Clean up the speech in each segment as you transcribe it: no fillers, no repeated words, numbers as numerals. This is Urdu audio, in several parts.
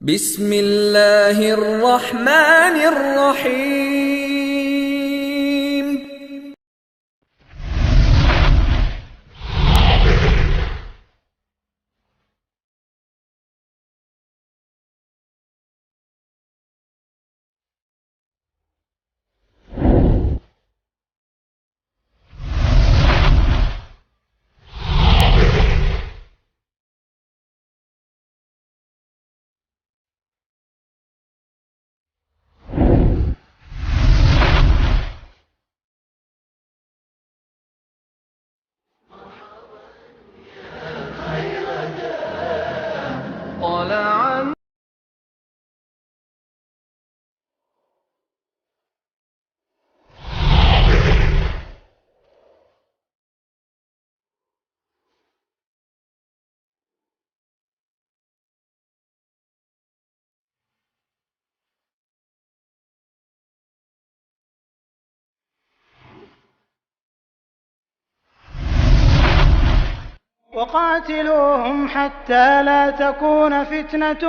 بسم اللہ الرحمن الرحیم۔ وقاتلوهم حتى لا تكون فتنة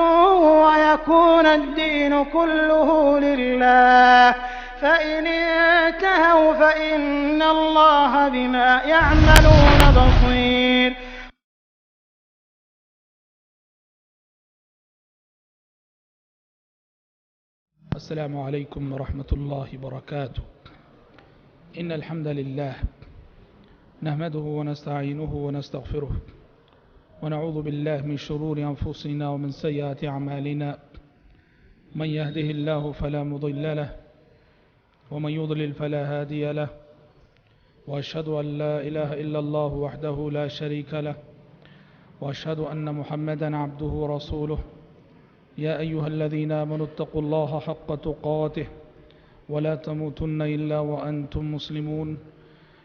ويكون الدين كله لله فإن انتهوا فإن الله بما يعملون بصير. السلام عليكم ورحمة الله وبركاته. إن الحمد لله نحمده ونستعينه ونستغفره ونعوذ بالله من شرور أنفسنا ومن سيئات أعمالنا، من يهده الله فلا مضل له ومن يضلل فلا هادي له، وأشهد أن لا إله إلا الله وحده لا شريك له، وأشهد أن محمدا عبده ورسوله. يا أيها الذين آمنوا اتقوا الله حق تقاته ولا تموتن إلا وأنتم مسلمون.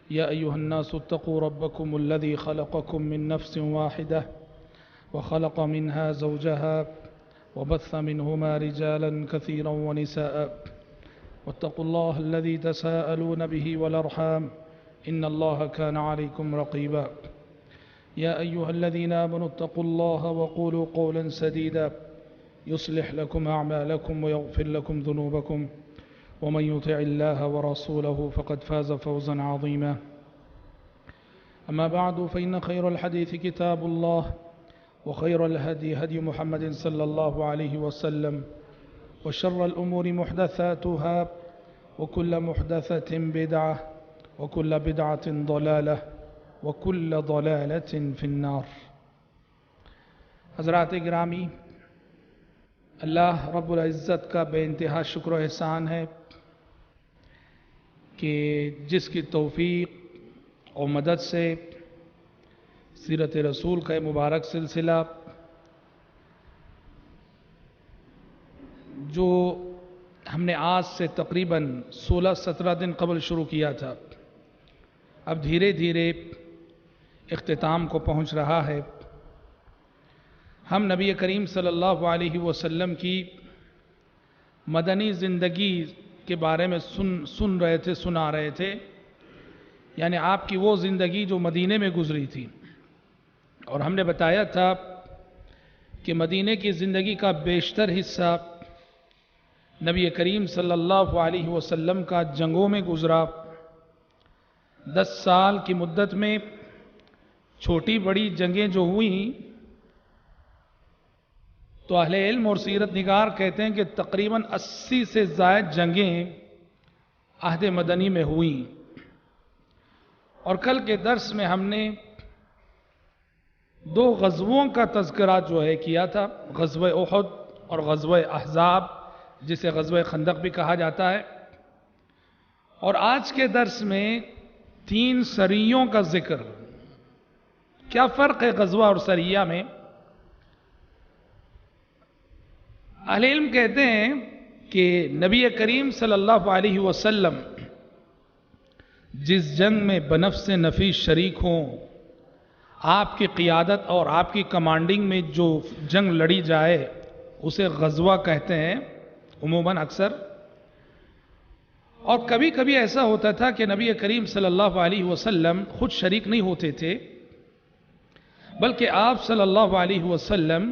يا أيها الناس اتقوا ربكم الذي خلقكم من نفس واحدة وخلق منها زوجها وبث منهما رجالا كثيرا ونساء، واتقوا الله الذي تساءلون به والأرحام إن الله كان عليكم رقيبا. يا أيها الذين آمنوا اتقوا الله وقولوا قولا سديدا يصلح لكم أعمالكم ويغفر لكم ذنوبكم، ومن يطع الله ورسوله فقد فاز فوزا عظيما. أما بعد، فإن خير الحديث كتاب الله، وخير الهدي هدي محمد صلى الله عليه وسلم، وشر الأمور محدثاتها، وكل محدثة بدعة، وكل بدعة ضلالة، وكل ضلالة في النار. حضرات گرامی، اللہ رب العزت کا بے انتہا شکر و احسان ہے کہ جس کی توفیق اور مدد سے سیرت رسول کا مبارک سلسلہ جو ہم نے آج سے تقریباً 16-17 دن قبل شروع کیا تھا، اب دھیرے دھیرے اختتام کو پہنچ رہا ہے. ہم نبی کریم صلی اللہ علیہ وسلم کی مدنی زندگی کے بارے میں سنا رہے تھے، یعنی آپ کی وہ زندگی جو مدینے میں گزری تھی. اور ہم نے بتایا تھا کہ مدینے کی زندگی کا بیشتر حصہ نبی کریم صلی اللہ علیہ وسلم کا جنگوں میں گزرا. 10 سال کی مدت میں چھوٹی بڑی جنگیں جو ہوئیں تو اہل علم اور سیرت نگار کہتے ہیں کہ تقریباً 80 سے زائد جنگیں عہد مدنی میں ہوئیں. اور کل کے درس میں ہم نے 2 غزووں کا تذکرہ جو ہے کیا تھا، غزوہ احد اور غزوہ احزاب، جسے غزوہ خندق بھی کہا جاتا ہے. اور آج کے درس میں 3 سریوں کا ذکر. کیا فرق ہے غزوہ اور سریہ میں؟ اہل علم کہتے ہیں کہ نبی کریم صلی اللہ علیہ وسلم جس جنگ میں بنفس نفیس شریک ہوں، آپ کی قیادت اور آپ کی کمانڈنگ میں جو جنگ لڑی جائے اسے غزوہ کہتے ہیں عموماً اکثر. اور کبھی کبھی ایسا ہوتا تھا کہ نبی کریم صلی اللہ علیہ وسلم خود شریک نہیں ہوتے تھے، بلکہ آپ صلی اللہ علیہ وسلم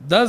10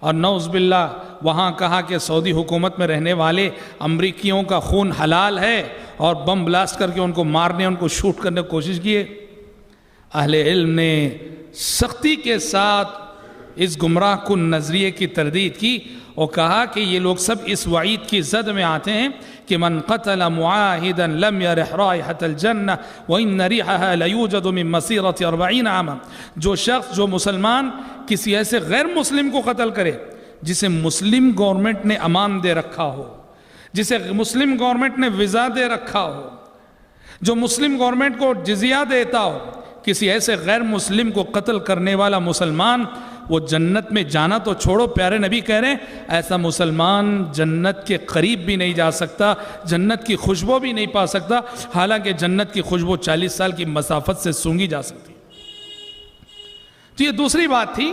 اور نعوذ باللہ وہاں کہا کہ سعودی حکومت میں رہنے والے امریکیوں کا خون حلال ہے اور بم بلاسٹ کر کے ان کو مارنے ان کو شوٹ کرنے کی کوشش کیے. اہل علم نے سختی کے ساتھ اس گمراہ کن نظریے کی تردید کی اور کہا کہ یہ لوگ سب اس وعید کی زد میں آتے ہیں کہ من قتل معاہدا لم يرح رائحة الجنہ وإن ريحها ليوجد من مسيرة 40 عاما. جو مسلمان کسی ایسے غیر مسلم کو قتل کرے جسے مسلم گورنمنٹ نے امان دے رکھا ہو، جسے مسلم گورنمنٹ نے ویزا دے رکھا ہو، جو مسلم گورنمنٹ کو جزیہ دیتا ہو، کسی ایسے غیر مسلم کو قتل کرنے والا مسلمان وہ جنت میں جانا تو چھوڑو، پیارے نبی کہہ رہے ہیں ایسا مسلمان جنت کے قریب بھی نہیں جا سکتا، جنت کی خوشبو بھی نہیں پا سکتا، حالانکہ جنت کی خوشبو 40 سال کی مسافت سے سونگی جا سکتی. تو یہ دوسری بات تھی،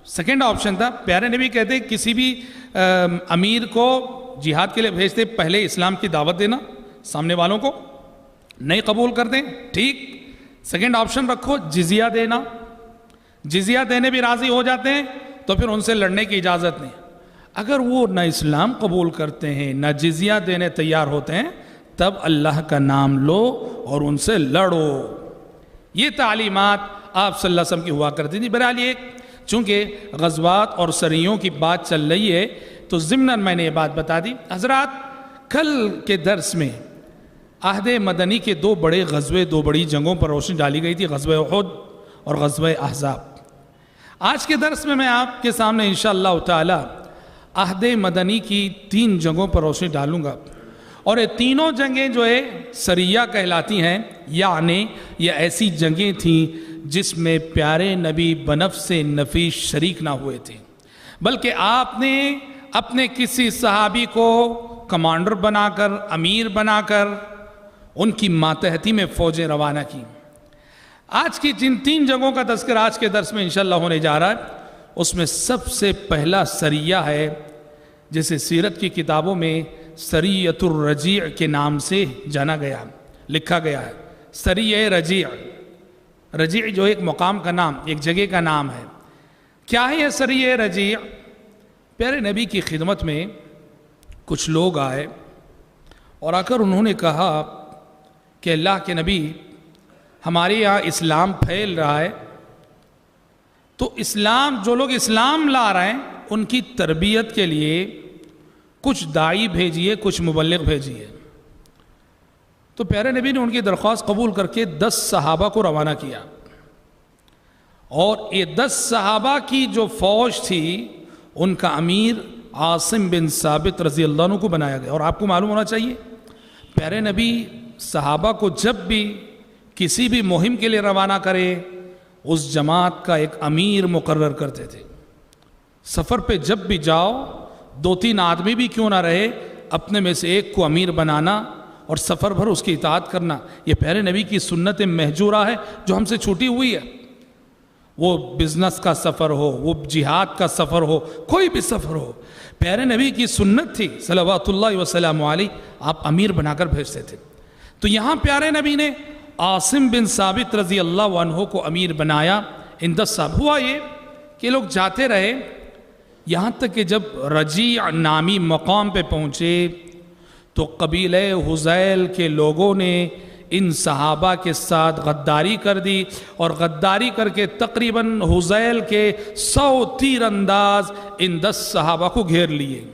سیکنڈ آپشن تھا. پیارے نبی کہتے ہیں کسی بھی امیر کو جہاد کے لیے بھیجتے پہلے اسلام کی دعوت دینا، سامنے والوں کو نہیں قبول کر دیں ٹھیک، سیکنڈ آپشن رکھو جزیہ دینا، جزیہ دینے بھی راضی ہو جاتے ہیں تو پھر ان سے لڑنے کی اجازت نہیں. اگر وہ نہ اسلام قبول کرتے ہیں نہ جزیہ دینے تیار ہوتے ہیں تب اللہ کا نام لو اور ان سے لڑو. یہ تعلیمات آپ صلی اللہ علیہ وسلم کی ہوا کرتی تھی. بہرحال یہ چونکہ غزوات اور سریوں کی بات چل رہی ہے تو ضمناً میں نے یہ بات بتا دی. حضرات کل کے درس میں عہد مدنی کے 2 بڑے غزوے 2 بڑی جنگوں پر روشنی ڈالی گئی تھی، غزوہ احد اور غزوہ احزاب. آج کے درس میں آپ کے سامنے انشاءاللہ تعالی عہد مدنی کی 3 جنگوں پر روشنی ڈالوں گا، اور یہ تینوں جنگیں جو ہے سریہ کہلاتی ہیں، یعنی یہ ایسی جنگیں تھیں جس میں پیارے نبی بنفس نفیس شریک نہ ہوئے تھے، بلکہ آپ نے اپنے کسی صحابی کو کمانڈر بنا کر، امیر بنا کر ان کی ماتحتی میں فوجیں روانہ کی. آج کی جن 3 جنگوں کا تذکرہ آج کے درس میں انشاءاللہ ہونے جا رہا ہے اس میں سب سے پہلا سریہ ہے جسے سیرت کی کتابوں میں سریۃ الرجیع کے نام سے جانا گیا، لکھا گیا ہے. سریہ رجیع، رجیع جو ایک مقام کا نام، ایک جگہ کا نام ہے. کیا ہے یہ سریہ رجیع؟ پیارے نبی کی خدمت میں کچھ لوگ آئے اور آ کر انہوں نے کہا کہ اللہ کے نبی ہمارے یہاں اسلام پھیل رہا ہے، تو جو لوگ اسلام لا رہے ہیں ان کی تربیت کے لیے کچھ داعی بھیجیے، کچھ مبلغ بھیجیے. تو پیارے نبی نے ان کی درخواست قبول کر کے 10 صحابہ کو روانہ کیا، اور یہ 10 صحابہ کی جو فوج تھی ان کا امیر عاصم بن ثابت رضی اللہ عنہ کو بنایا گیا. اور آپ کو معلوم ہونا چاہیے پیارے نبی صحابہ کو جب بھی کسی بھی مہم کے لیے روانہ کرے اس جماعت کا ایک امیر مقرر کرتے تھے. سفر پہ جب بھی جاؤ 2-3 آدمی بھی کیوں نہ رہے، اپنے میں سے ایک کو امیر بنانا اور سفر بھر اس کی اطاعت کرنا. یہ پیارے نبی کی سنت مہجورہ ہے جو ہم سے چھوٹی ہوئی ہے. وہ بزنس کا سفر ہو، وہ جہاد کا سفر ہو، کوئی بھی سفر ہو، پیارے نبی کی سنت تھی صلوات اللہ وسلم علیہ، آپ امیر بنا کر بھیجتے تھے. تو یہاں پیارے نبی نے عاصم بن ثابت رضی اللہ عنہ کو امیر بنایا. ان 10 صاحب ہوا یہ کہ لوگ جاتے رہے یہاں تک کہ جب رجیع نامی مقام پہ پہنچے تو قبیلہ حذیل کے لوگوں نے ان صحابہ کے ساتھ غداری کر دی، اور غداری کر کے تقریباً حذیل کے 100 تیر انداز ان 10 صحابہ کو گھیر لیے.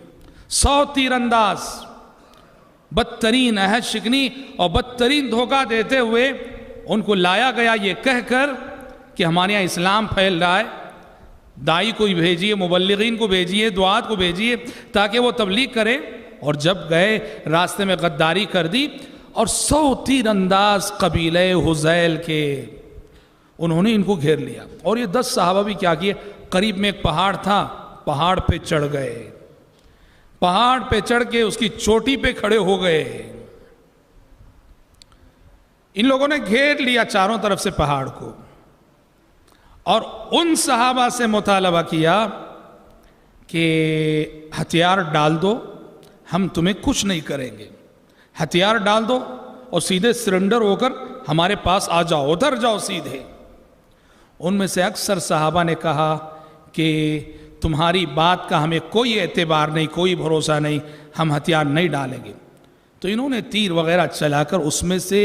100 تیر انداز بدترین عہد شکنی اور بدترین دھوکہ دیتے ہوئے ان کو لایا گیا یہ کہہ کر کہ ہمارے یہاں اسلام پھیل رہا ہے، داعی کو بھیجیے، مبلغین کو بھیجیے، دعات کو بھیجیے تاکہ وہ تبلیغ کرے. اور جب گئے راستے میں غداری کر دی اور 100 تیر انداز قبیلہ حذیل کے انہوں نے ان کو گھیر لیا. اور یہ 10 صحابہ بھی کیا کیے، قریب میں ایک پہاڑ تھا، پہاڑ پہ چڑھ گئے، پہاڑ پہ چڑھ کے اس کی چوٹی پہ کھڑے ہو گئے. ان لوگوں نے گھیر لیا چاروں طرف سے پہاڑ کو، اور ان صحابہ سے مطالبہ کیا کہ ہتھیار ڈال دو، ہم تمہیں کچھ نہیں کریں گے، ہتھیار ڈال دو اور سیدھے سرنڈر ہو کر ہمارے پاس آ جاؤ، ادھر جاؤ سیدھے. ان میں سے اکثر صحابہ نے کہا کہ تمہاری بات کا ہمیں کوئی اعتبار نہیں، کوئی بھروسہ نہیں، ہم ہتھیار نہیں ڈالیں گے۔ تو انہوں نے تیر وغیرہ چلا کر اس میں سے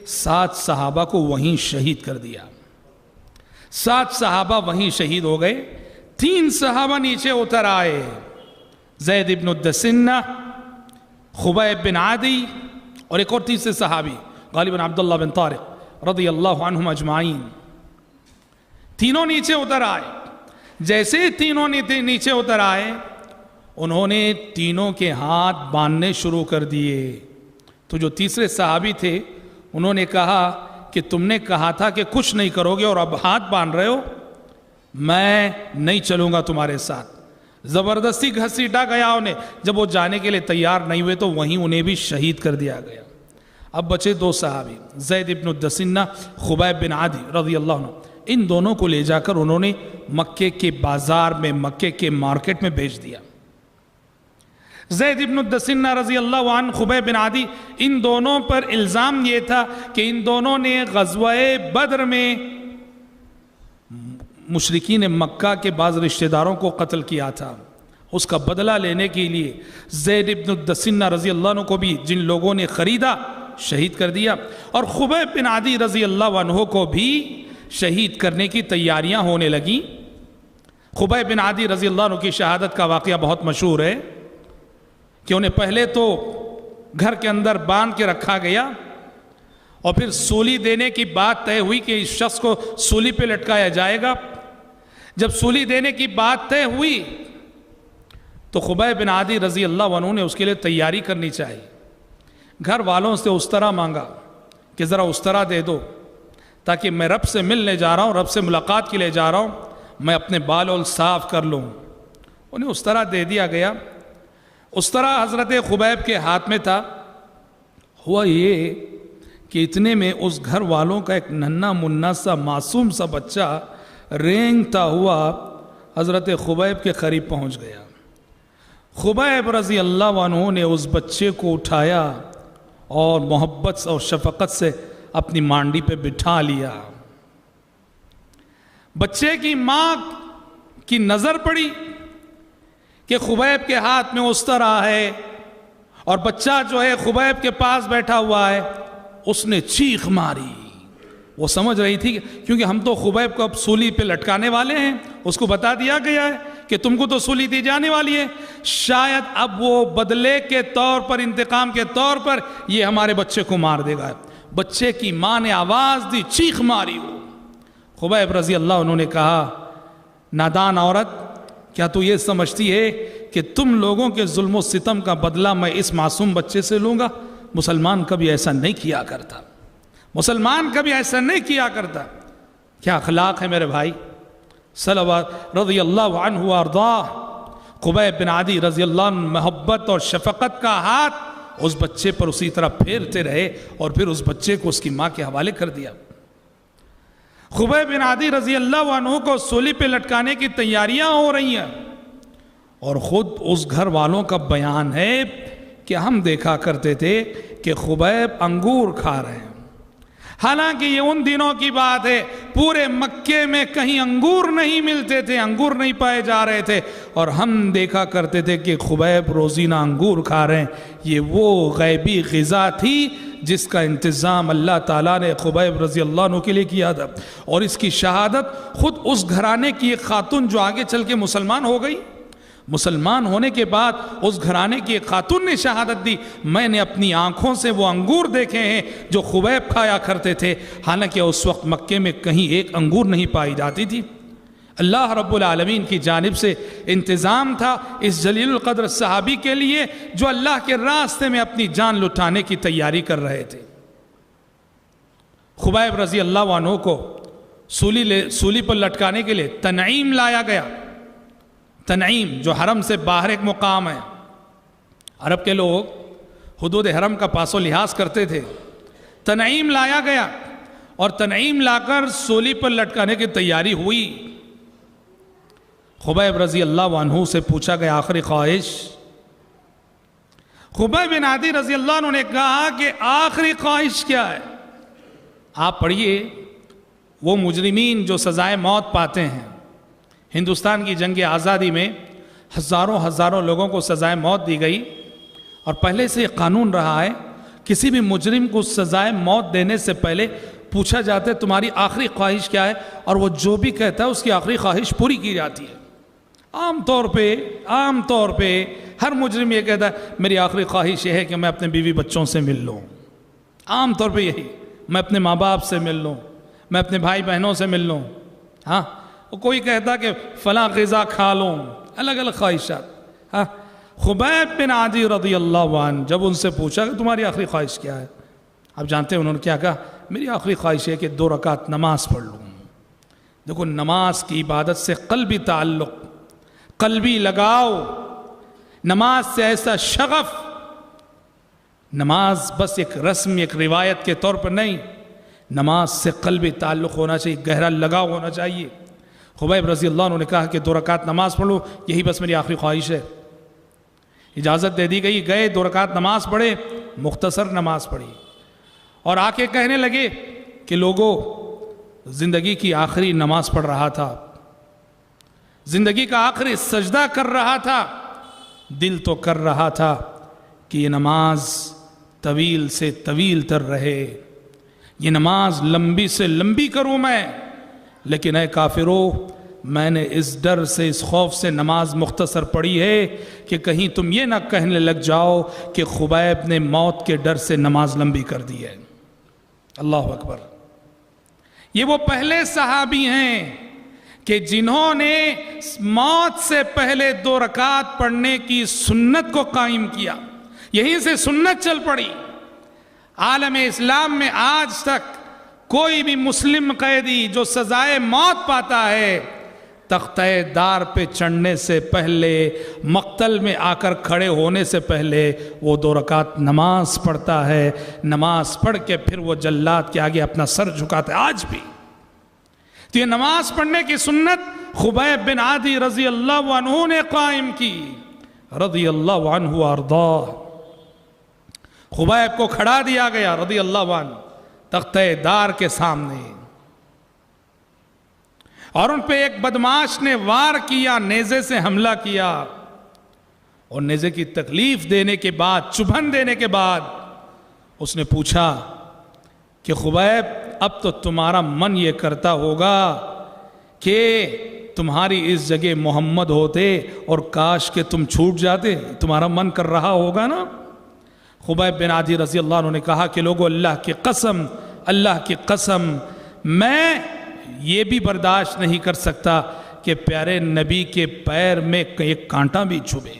7 صحابہ کو وہیں شہید کر دیا۔ 7 صحابہ وہیں شہید ہو گئے۔ 3 صحابہ نیچے اتر آئے، زید ابن الدسنہ، خبیب بن عادی اور ایک اور تیسرے صحابی غالباً عبداللہ بن طارق رضی اللہ عنہم اجمعین۔ تینوں نیچے اتر آئے۔ جیسے تینوں نیچے اتر آئے، انہوں نے تینوں کے ہاتھ باندھنے شروع کر دیے۔ تو جو تیسرے صحابی تھے انہوں نے کہا کہ تم نے کہا تھا کہ کچھ نہیں کرو گے اور اب ہاتھ باندھ رہے ہو، میں نہیں چلوں گا تمہارے ساتھ۔ زبردستی گھسیٹا گیا انہیں۔ جب وہ جانے کے لیے تیار نہیں ہوئے تو وہیں انہیں بھی شہید کر دیا گیا۔ اب بچے 2 صحابی، زید ابن الدسنہ، خبیب بن عادی رضی اللہ عنہ۔ ان دونوں کو لے جا کر انہوں نے مکے کے بازار میں، مکے کے مارکیٹ میں بیچ دیا۔ زید ابن الدسنہ رضی اللہ عنہ، خبیب بن عادی، ان دونوں پر الزام یہ تھا کہ ان دونوں نے غزوہ بدر میں مشرکین مکہ کے بعض رشتہ داروں کو قتل کیا تھا۔ اس کا بدلہ لینے کے لیے زید ابن الدسنہ رضی اللہ عنہ کو بھی جن لوگوں نے خریدا شہید کر دیا، اور خبیب بن عادی رضی اللہ عنہ کو بھی شہید کرنے کی تیاریاں ہونے لگیں۔ خبیب بن عادی رضی اللہ عنہ کی شہادت کا واقعہ بہت مشہور ہے کہ انہیں پہلے تو گھر کے اندر باندھ کے رکھا گیا اور پھر سولی دینے کی بات طے ہوئی کہ اس شخص کو سولی پہ لٹکایا جائے گا۔ جب سولی دینے کی بات طے ہوئی تو خبیب بن عادی رضی اللہ عنہ نے اس کے لیے تیاری کرنی چاہیے۔ گھر والوں سے استرا مانگا کہ ذرا استرا دے دو تاکہ میں رب سے ملنے جا رہا ہوں، رب سے ملاقات کے لیے جا رہا ہوں، میں اپنے بال اور صاف کر لوں۔ انہیں استرا دے دیا گیا۔ استرا حضرت خبیب کے ہاتھ میں تھا۔ ہوا یہ کہ اتنے میں اس گھر والوں کا ایک ننھا منا سا معصوم سا بچہ رینگتا ہوا حضرت خبیب کے قریب پہنچ گیا۔ خبیب رضی اللہ عنہ نے اس بچے کو اٹھایا اور محبت اور شفقت سے اپنی مانڈی پہ بٹھا لیا۔ بچے کی ماں کی نظر پڑی کہ خبیب کے ہاتھ میں استرا ہے اور بچہ جو ہے خبیب کے پاس بیٹھا ہوا ہے۔ اس نے چیخ ماری۔ وہ سمجھ رہی تھی کیونکہ ہم تو خبیب کو اب سولی پہ لٹکانے والے ہیں، اس کو بتا دیا گیا ہے کہ تم کو تو سولی دی جانے والی ہے، شاید اب وہ بدلے کے طور پر، انتقام کے طور پر یہ ہمارے بچے کو مار دے گا۔ بچے کی ماں نے آواز دی، چیخ ماری۔ ہو خبیب رضی اللہ عنہ نے کہا، نادان عورت، کیا تو یہ سمجھتی ہے کہ تم لوگوں کے ظلم و ستم کا بدلہ میں اس معصوم بچے سے لوں گا؟ مسلمان کبھی ایسا نہیں کیا کرتا، مسلمان کبھی ایسا نہیں کیا کرتا۔ کیا اخلاق ہے میرے بھائی۔ صلوات رضی اللہ عنہ وارضاہ، خبیب بن عادی رضی اللہ عنہ محبت اور شفقت کا ہاتھ اس بچے پر اسی طرح پھیرتے رہے اور پھر اس بچے کو اس کی ماں کے حوالے کر دیا۔ خبیب بن عادی رضی اللہ عنہ کو سولی پہ لٹکانے کی تیاریاں ہو رہی ہیں، اور خود اس گھر والوں کا بیان ہے کہ ہم دیکھا کرتے تھے کہ خبیب انگور کھا رہے ہیں۔ حالانکہ یہ ان دنوں کی بات ہے، پورے مکے میں کہیں انگور نہیں ملتے تھے، انگور نہیں پائے جا رہے تھے، اور ہم دیکھا کرتے تھے کہ خبیب روزینہ انگور کھا رہے ہیں۔ یہ وہ غیبی غذا تھی جس کا انتظام اللہ تعالیٰ نے خبیب رضی اللہ عنہ کے لیے کیا تھا، اور اس کی شہادت خود اس گھرانے کی ایک خاتون جو آگے چل کے مسلمان ہو گئی، مسلمان ہونے کے بعد اس گھرانے کی ایک خاتون نے شہادت دی، میں نے اپنی آنکھوں سے وہ انگور دیکھے ہیں جو خبیب کھایا کرتے تھے، حالانکہ اس وقت مکے میں کہیں ایک انگور نہیں پائی جاتی تھی۔ اللہ رب العالمین کی جانب سے انتظام تھا اس جلیل القدر صحابی کے لیے جو اللہ کے راستے میں اپنی جان لٹانے کی تیاری کر رہے تھے۔ خبیب رضی اللہ عنہ کو سولی پر لٹکانے کے لیے تنعیم لایا گیا۔ تنعیم جو حرم سے باہر ایک مقام ہے، عرب کے لوگ حدود حرم کا پاس و لحاظ کرتے تھے۔ تنعیم لایا گیا اور تنعیم لا کر سولی پر لٹکانے کی تیاری ہوئی۔ خبیب رضی اللہ عنہ سے پوچھا گیا آخری خواہش۔ خبیب بن عادی رضی اللہ عنہ نے کہا کہ آخری خواہش کیا ہے؟ آپ پڑھیے، وہ مجرمین جو سزائے موت پاتے ہیں، ہندوستان کی جنگ آزادی میں ہزاروں لوگوں کو سزائے موت دی گئی، اور پہلے سے یہ قانون رہا ہے کسی بھی مجرم کو سزائے موت دینے سے پہلے پوچھا جاتا ہے تمہاری آخری خواہش کیا ہے، اور وہ جو بھی کہتا ہے اس کی آخری خواہش پوری کی جاتی ہے۔ عام طور پہ ہر مجرم یہ کہتا ہے میری آخری خواہش یہ ہے کہ میں اپنے بیوی بچوں سے مل لوں، عام طور پہ یہی، میں اپنے ماں باپ سے مل لوں، میں اپنے بھائی بہنوں سے مل لوں۔ ہاں، کوئی کہتا کہ فلاں غذا کھا لوں، الگ الگ خواہشات۔ ہاں، خبیب بن عادی رضی اللہ عنہ جب ان سے پوچھا کہ تمہاری آخری خواہش کیا ہے، آپ جانتے ہیں انہوں نے کیا کہا؟ میری آخری خواہش ہے کہ 2 رکعت نماز پڑھ لوں۔ دیکھو، نماز کی عبادت سے قلبی تعلق، قلبی لگاؤ، نماز سے ایسا شغف، نماز بس ایک رسم، ایک روایت کے طور پر نہیں، نماز سے قلبی تعلق ہونا چاہیے، گہرا لگاؤ ہونا چاہیے۔ خبیب رضی اللہ عنہ نے کہا کہ 2 رکعت نماز پڑھ لوں، یہی بس میری آخری خواہش ہے۔ اجازت دے دی گئی، گئے 2 رکعت نماز پڑھے، مختصر نماز پڑھی، اور آ کے کہنے لگے کہ لوگوں، زندگی کی آخری نماز پڑھ رہا تھا، زندگی کا آخری سجدہ کر رہا تھا، دل تو کر رہا تھا کہ یہ نماز طویل سے طویل تر رہے، یہ نماز لمبی سے لمبی کروں میں، لیکن اے کافرو، میں نے اس ڈر سے، اس خوف سے نماز مختصر پڑھی ہے کہ کہیں تم یہ نہ کہنے لگ جاؤ کہ خبیب نے موت کے ڈر سے نماز لمبی کر دی ہے۔ اللہ اکبر۔ یہ وہ پہلے صحابی ہیں کہ جنہوں نے موت سے پہلے 2 رکعت پڑھنے کی سنت کو قائم کیا، یہیں سے سنت چل پڑی۔ عالم اسلام میں آج تک کوئی بھی مسلم قیدی جو سزائے موت پاتا ہے، تختہ دار پہ چڑھنے سے پہلے، مقتل میں آ کر کھڑے ہونے سے پہلے وہ 2 رکعت نماز پڑھتا ہے، نماز پڑھ کے پھر وہ جلاد کے آگے اپنا سر جھکاتا ہے۔ آج بھی تو یہ نماز پڑھنے کی سنت خبیب بن عادی رضی اللہ عنہ نے قائم کی، رضی اللہ عنہ وارضاہ۔ خبیب کو کھڑا دیا گیا رضی اللہ عنہ تختہ دار کے سامنے، اور ان پہ ایک بدماش نے وار کیا، نیزے سے حملہ کیا، اور نیزے کی تکلیف دینے کے بعد، چبھن دینے کے بعد اس نے پوچھا کہ خبیب، اب تو تمہارا من یہ کرتا ہوگا کہ تمہاری اس جگہ محمد ہوتے اور کاش کہ تم چھوٹ جاتے، تمہارا من کر رہا ہوگا نا؟ خبیب بن عادی رضی اللہ عنہ نے کہا کہ لوگوں، اللہ کی قسم، میں یہ بھی برداشت نہیں کر سکتا کہ پیارے نبی کے پیر میں ایک کانٹا بھی چبھے،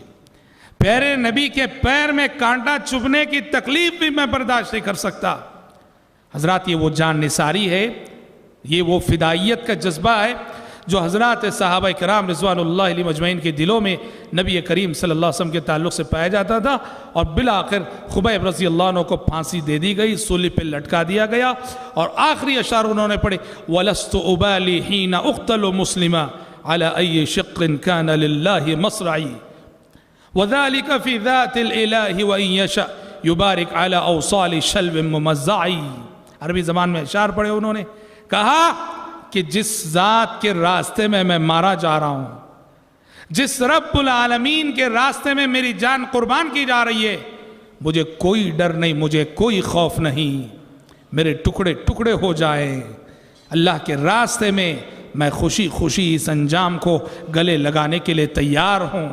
پیارے نبی کے پیر میں کانٹا چبھنے کی تکلیف بھی میں برداشت نہیں کر سکتا۔ حضرات، یہ وہ جان نثاری ہے، یہ وہ فدائیت کا جذبہ ہے جو حضرات صحابہ کرام رضوان اللہ علیہ مجمعین کے دلوں میں نبی کریم صلی اللہ علیہ وسلم کے تعلق سے پایا جاتا تھا، اور بالآخر خبیب رضی اللہ عنہ کو پھانسی دے دی گئی، سولی پہ لٹکا دیا گیا، اور آخری اشعار انہوں نے پڑھے وَلَسْتُ أُبَالِي حِينَ أُقْتَلُ مُسْلِمًا عَلَى أَيِّ شِقٍ كَانَ لِلَّهِ مَصْرَعِي وَذَلِكَ فِي ذَاتِ الْإِلَهِ وَإِن يَشَأْ يُبَارِكْ عَلَى أَوْصَالِ شَلْوٍ مُمَزَّعِي۔ عربی زبان میں اشعار پڑھے انہوں نے، کہا کہ جس ذات کے راستے میں میں مارا جا رہا ہوں، جس رب العالمین کے راستے میں میری جان قربان کی جا رہی ہے، مجھے کوئی ڈر نہیں، مجھے کوئی خوف نہیں، میرے ٹکڑے ٹکڑے ہو جائیں، اللہ کے راستے میں میں خوشی خوشی اس انجام کو گلے لگانے کے لیے تیار ہوں۔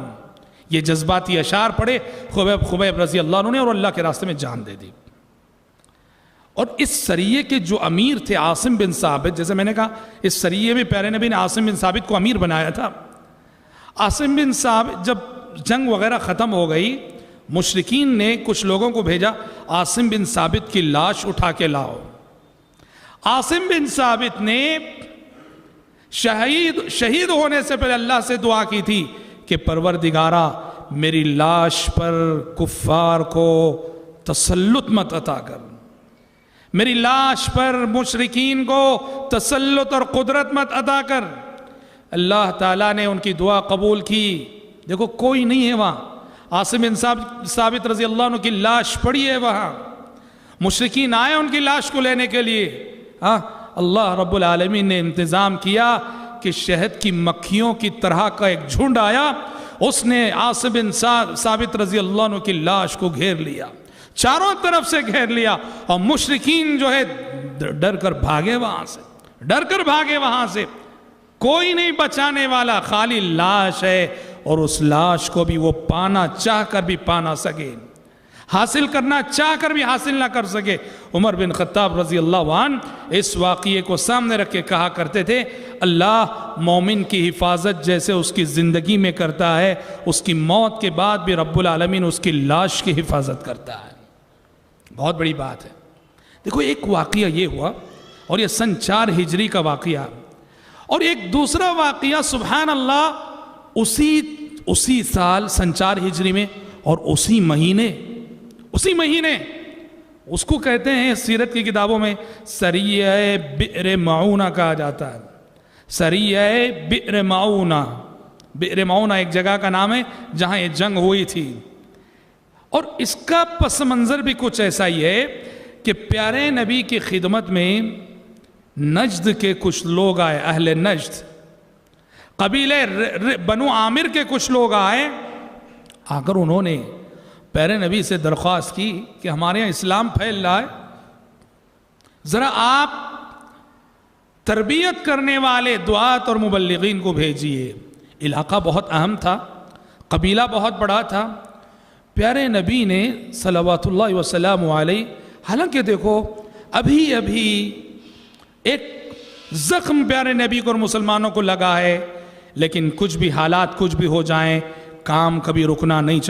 یہ جذباتی اشعار پڑھے خبیب رضی اللہ عنہ نے، اور اللہ کے راستے میں جان دے دی۔ اور اس سریے کے جو امیر تھے عاصم بن ثابت، جیسے میں نے کہا اس سریے میں پیارے نبی نے عاصم بن ثابت کو امیر بنایا تھا۔ عاصم بن ثابت جب جنگ وغیرہ ختم ہو گئی، مشرکین نے کچھ لوگوں کو بھیجا عاصم بن ثابت کی لاش اٹھا کے لاؤ۔ عاصم بن ثابت نے شہید ہونے سے پہلے اللہ سے دعا کی تھی کہ پروردگارا میری لاش پر کفار کو تسلط مت عطا کر، میری لاش پر مشرکین کو تسلط اور قدرت مت عطا کر۔ اللہ تعالیٰ نے ان کی دعا قبول کی۔ دیکھو کوئی نہیں ہے وہاں، عاصم بن ثابت رضی اللہ عنہ کی لاش پڑی ہے وہاں، مشرکین آئے ان کی لاش کو لینے کے لیے، اللہ رب العالمین نے انتظام کیا کہ شہد کی مکھیوں کی طرح کا ایک جھنڈ آیا، اس نے عاصم بن ثابت رضی اللہ عنہ کی لاش کو گھیر لیا، چاروں طرف سے گھیر لیا، اور مشرکین جو ہے ڈر کر بھاگے وہاں سے، کوئی نہیں بچانے والا، خالی لاش ہے، اور اس لاش کو بھی وہ پانا چاہ کر بھی پا نہ سکے، حاصل کرنا چاہ کر بھی حاصل نہ کر سکے۔ عمر بن خطاب رضی اللہ عنہ اس واقعے کو سامنے رکھ کے کہا کرتے تھے، اللہ مومن کی حفاظت جیسے اس کی زندگی میں کرتا ہے، اس کی موت کے بعد بھی رب العالمین اس کی لاش کی حفاظت کرتا ہے۔ بہت بڑی بات ہے۔ دیکھو ایک واقعہ یہ ہوا، اور یہ سن 4 ہجری کا واقعہ، اور ایک دوسرا واقعہ سبحان اللہ اسی سال سن 4 ہجری میں، اور اسی مہینے اس کو کہتے ہیں سیرت کی کتابوں میں سریہ بئر معونہ کہا جاتا ہے، سریہ بئر معونہ۔ بئر معونہ ایک جگہ کا نام ہے جہاں یہ جنگ ہوئی تھی، اور اس کا پس منظر بھی کچھ ایسا ہی ہے کہ پیارے نبی کی خدمت میں نجد کے کچھ لوگ آئے، اہل نجد، قبیلے بنو عامر کے کچھ لوگ آئے، آ کر انہوں نے پیارے نبی سے درخواست کی کہ ہمارے یہاں اسلام پھیل رہا ہے، ذرا آپ تربیت کرنے والے دعات اور مبلغین کو بھیجیے۔ علاقہ بہت اہم تھا، قبیلہ بہت بڑا تھا۔ پیارے نبی نے صلوات اللہ وسلام علیہ، حالانکہ دیکھو ابھی ایک زخم پیارے نبی کو اور مسلمانوں کو لگا ہے، لیکن کچھ بھی حالات کچھ بھی ہو جائیں، کام کبھی رکنا نہیں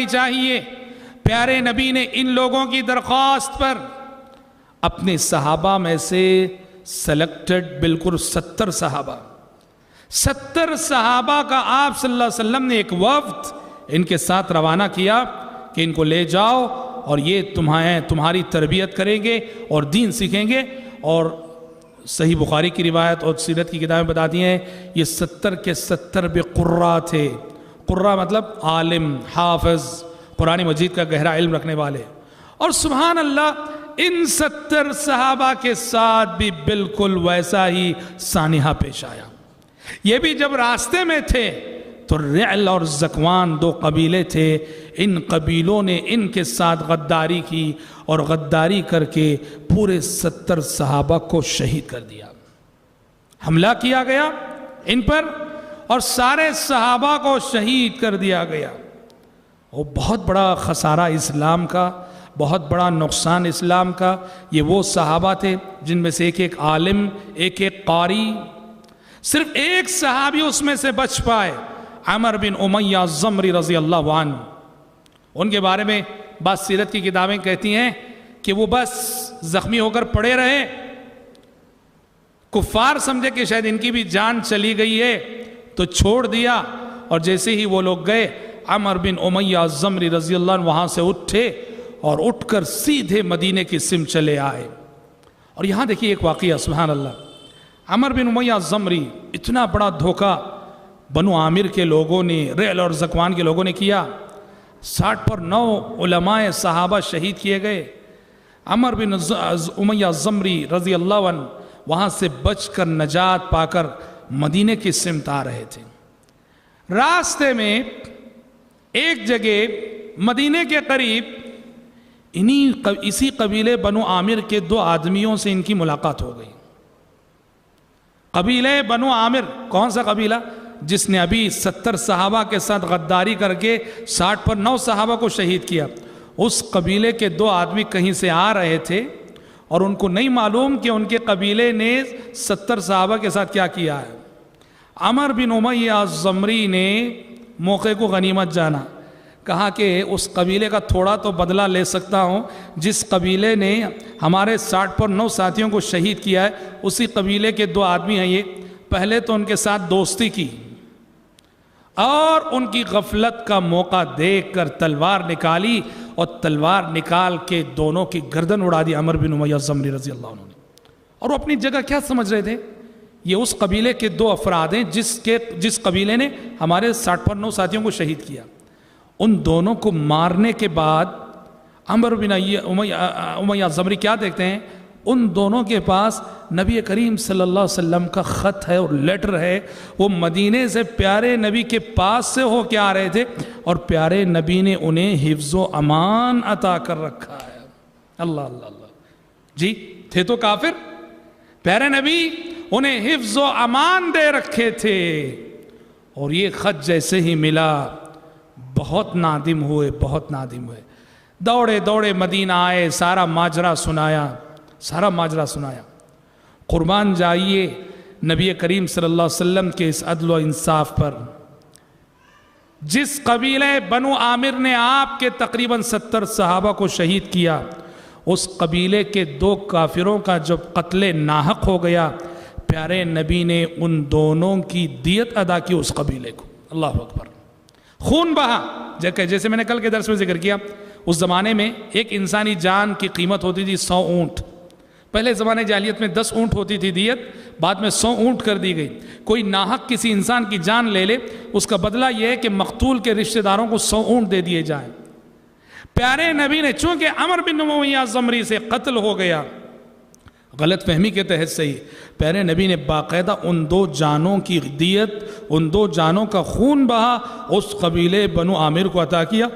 چاہیے۔ پیارے نبی نے ان لوگوں کی درخواست پر اپنے صحابہ میں سے سلیکٹڈ بالکل 70 صحابہ کا آپ صلی اللہ علیہ وسلم نے ایک وفد ان کے ساتھ روانہ کیا کہ ان کو لے جاؤ، اور یہ تمہاری تربیت کریں گے اور دین سیکھیں گے۔ اور صحیح بخاری کی روایت اور سیرت کی کتابیں بتاتی ہیں یہ 70 کے 70 بھی قرہ تھے۔ قرہ مطلب عالم، حافظ، قرآن مجید کا گہرا علم رکھنے والے۔ اور سبحان اللہ ان 70 صحابہ کے ساتھ بھی بالکل ویسا ہی سانحہ پیش آیا۔ یہ بھی جب راستے میں تھے تو رعل اور زکوان 2 قبیلے تھے، ان قبیلوں نے ان کے ساتھ غداری کی، اور غداری کر کے پورے 70 صحابہ کو شہید کر دیا۔ حملہ کیا گیا ان پر اور سارے صحابہ کو شہید کر دیا گیا۔ وہ بہت بڑا خسارہ اسلام کا، بہت بڑا نقصان اسلام کا۔ یہ وہ صحابہ تھے جن میں سے ایک عالم، ایک قاری، صرف ایک صحابی اس میں سے بچ پائے، عمر بن امیہ الزمری رضی اللہ عنہ۔ ان کے بارے میں بعض سیرت کی کتابیں کہتی ہیں کہ وہ بس زخمی ہو کر پڑے رہے، کفار سمجھے کہ شاید ان کی بھی جان چلی گئی ہے تو چھوڑ دیا، اور جیسے ہی وہ لوگ گئے عمر بن امیہ الزمری رضی اللہ عنہ وہاں سے اٹھے اور اٹھ کر سیدھے مدینے کی سمت چلے آئے۔ اور یہاں دیکھیے ایک واقعہ سبحان اللہ، عمر بن امیہ الزمری، اتنا بڑا دھوکہ بنو عامر کے لوگوں نے، رعل اور زکوان کے لوگوں نے کیا، 60 پر 9 علماء صحابہ شہید کیے گئے۔ عمر بن امیہ الزمری رضی اللہ عنہ وہاں سے بچ کر نجات پا کر مدینے کی سمت آ رہے تھے۔ راستے میں ایک جگہ مدینے کے قریب اسی قبیلے بنو عامر کے 2 آدمیوں سے ان کی ملاقات ہو گئی۔ قبیلے بنو عامر کون سا قبیلہ؟ جس نے ابھی 70 صحابہ کے ساتھ غداری کر کے 60 پر 9 صحابہ کو شہید کیا۔ اس قبیلے کے 2 آدمی کہیں سے آ رہے تھے، اور ان کو نہیں معلوم کہ ان کے قبیلے نے 70 صحابہ کے ساتھ کیا کیا ہے۔ عمر بن امیہ الزمری نے موقع کو غنیمت جانا، کہا کہ اس قبیلے کا تھوڑا تو بدلہ لے سکتا ہوں، جس قبیلے نے ہمارے 60 پر 9 ساتھیوں کو شہید کیا ہے، اسی قبیلے کے 2 آدمی ہیں یہ۔ پہلے تو ان کے ساتھ دوستی کی، اور ان کی غفلت کا موقع دیکھ کر تلوار نکالی، اور تلوار نکال کے دونوں کی گردن اڑا دی عمر بن امیہ الزمری رضی اللہ عنہ نے۔ اور وہ اپنی جگہ کیا سمجھ رہے تھے؟ یہ اس قبیلے کے 2 افراد ہیں جس قبیلے نے ہمارے 60 پر 9 ساتھیوں کو شہید کیا۔ ان دونوں کو مارنے کے بعد عمر بن امیہ الزمری کیا دیکھتے ہیں؟ ان دونوں کے پاس نبی کریم صلی اللہ علیہ وسلم کا خط ہے اور لیٹر ہے. وہ مدینے سے پیارے نبی کے پاس سے ہو کے آ رہے تھے اور پیارے نبی نے انہیں حفظ و امان عطا کر رکھا ہے. اللہ اللہ اللہ. جی تھے تو کافر, پیارے نبی انہیں حفظ و امان دے رکھے تھے, اور یہ خط جیسے ہی ملا بہت نادم ہوئے, بہت نادم ہوئے. دوڑے دوڑے مدینہ آئے, سارا ماجرا سنایا. قربان جائیے نبی کریم صلی اللہ علیہ وسلم کے اس عدل و انصاف پر. جس قبیلے بنو عامر نے آپ کے تقریباً 70 صحابہ کو شہید کیا, اس قبیلے کے 2 کافروں کا جب قتل ناحق ہو گیا, پیارے نبی نے ان دونوں کی دیت ادا کی اس قبیلے کو. اللہ اکبر. خون بہا, جیسے میں نے کل کے درس میں ذکر کیا, اس زمانے میں ایک انسانی جان کی قیمت ہوتی تھی 100 اونٹ. پہلے زمانے جاہلیت میں 10 اونٹ ہوتی تھی دیت, بعد میں 100 اونٹ کر دی گئی. کوئی ناحق کسی انسان کی جان لے لے, اس کا بدلہ یہ ہے کہ مقتول کے رشتہ داروں کو 100 اونٹ دے دیے جائیں. پیارے نبی نے چونکہ عمر بن امیہ زمری سے قتل ہو گیا, غلط فہمی کے تحت صحیح, پیارے نبی نے باقاعدہ ان 2 جانوں کی دیت, ان 2 جانوں کا خون بہا, اس قبیلے بنو عامر کو عطا کیا.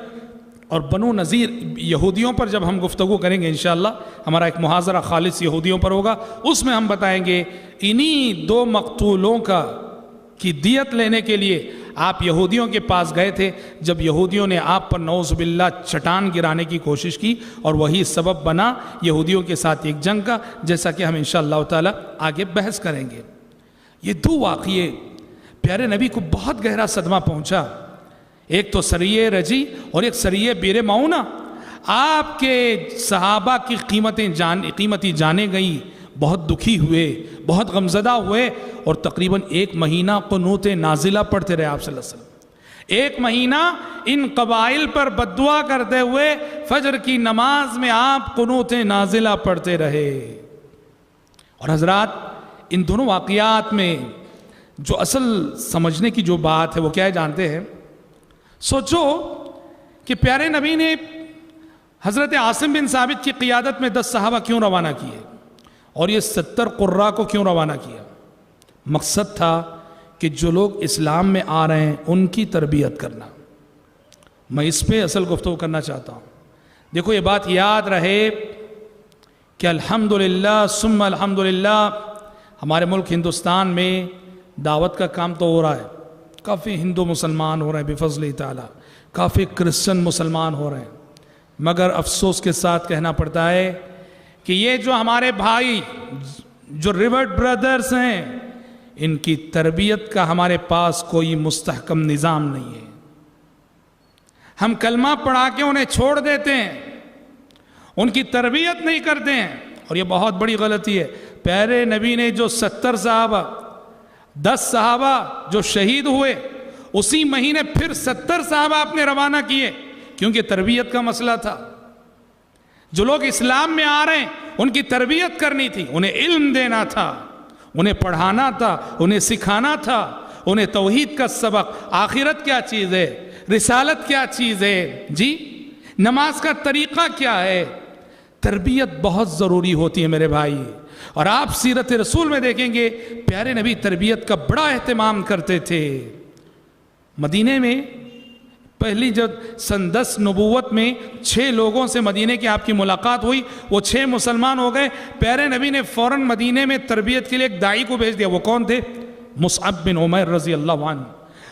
اور بنو نذیر یہودیوں پر جب ہم گفتگو کریں گے انشاءاللہ, ہمارا ایک محاضرہ خالص یہودیوں پر ہوگا, اس میں ہم بتائیں گے انہی 2 مقتولوں کی دیت لینے کے لیے آپ یہودیوں کے پاس گئے تھے, جب یہودیوں نے آپ پر نعوذ باللہ چٹان گرانے کی کوشش کی, اور وہی سبب بنا یہودیوں کے ساتھ ایک جنگ کا, جیسا کہ ہم انشاءاللہ تعالی آگے بحث کریں گے. یہ 2 واقعے پیارے نبی کو بہت گہرا صدمہ پہنچا. ایک تو سریہ رجی اور ایک سریہ بیر معونہ. آپ کے صحابہ کی قیمتی جانیں گئیں, بہت دکھی ہوئے, بہت غمزدہ ہوئے, اور تقریباً 1 مہینہ قنوت نازلہ پڑھتے رہے آپ صلی اللہ علیہ وسلم. 1 مہینہ ان قبائل پر بددعا کرتے ہوئے فجر کی نماز میں آپ قنوت نازلہ پڑھتے رہے. اور حضرات, ان دونوں واقعات میں جو اصل سمجھنے کی جو بات ہے وہ کیا ہے جانتے ہیں؟ سوچو کہ پیارے نبی نے حضرت عاصم بن ثابت کی قیادت میں 10 صحابہ کیوں روانہ کیے, اور یہ 70 قراء کو کیوں روانہ کیا؟ مقصد تھا کہ جو لوگ اسلام میں آ رہے ہیں ان کی تربیت کرنا. میں اس پہ اصل گفتگو کرنا چاہتا ہوں. دیکھو یہ بات یاد رہے کہ الحمدللہ ثم الحمدللہ ہمارے ملک ہندوستان میں دعوت کا کام تو ہو رہا ہے, کافی ہندو مسلمان ہو رہے ہیں بفضل تعالی, کافی کرسچن مسلمان ہو رہے ہیں, مگر افسوس کے ساتھ کہنا پڑتا ہے کہ یہ جو ہمارے بھائی جو ریورڈ برادرز ہیں, ان کی تربیت کا ہمارے پاس کوئی مستحکم نظام نہیں ہے. ہم کلمہ پڑھا کے انہیں چھوڑ دیتے ہیں, ان کی تربیت نہیں کرتے ہیں, اور یہ بہت بڑی غلطی ہے. پیارے نبی نے جو 70 صحابہ 10 صحابہ جو شہید ہوئے, اسی مہینے پھر 70 صحابہ اپنے روانہ کیے, کیونکہ تربیت کا مسئلہ تھا. جو لوگ اسلام میں آ رہے ہیں ان کی تربیت کرنی تھی, انہیں علم دینا تھا, انہیں پڑھانا تھا, انہیں سکھانا تھا, انہیں توحید کا سبق, آخرت کیا چیز ہے, رسالت کیا چیز ہے, جی نماز کا طریقہ کیا ہے. تربیت بہت ضروری ہوتی ہے میرے بھائی. اور آپ سیرت رسول میں دیکھیں گے پیارے نبی تربیت کا بڑا اہتمام کرتے تھے. مدینے میں پہلی جب سن 10 نبوت میں 6 لوگوں سے مدینے کی آپ کی ملاقات ہوئی, وہ 6 مسلمان ہو گئے. پیارے نبی نے فوراً مدینے میں تربیت کے لیے ایک داعی کو بھیج دیا. وہ کون تھے؟ مصعب بن عمیر رضی اللہ عنہ.